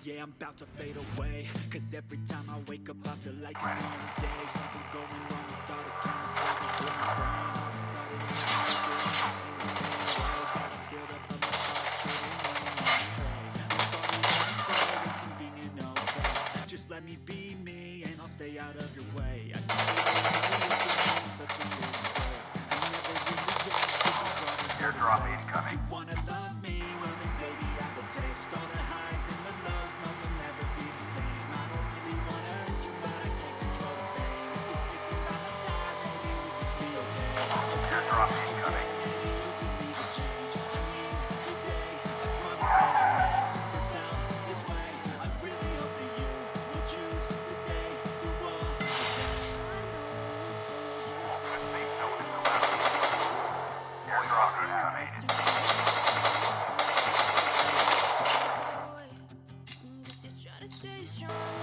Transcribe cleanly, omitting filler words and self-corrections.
Yeah, I'm about to fade away, cause every time I wake up I feel like it's another day. Something's going wrong with all the chemicals in my brain. All of a sudden I'm gotta build up on my thoughts, sitting running on I'm inconvenient, okay. Just let me be me and I'll stay out of your way. I can see such a disgrace. I never really was teardrop incoming. You wanna love me? Well then baby I will taste all the highs and the lows. No, we'll never be the same. I don't really wanna hurt you, but I can't control the pain. If you're sticking by my side, maybe we could be okay. Teardrop incoming. Stay strong.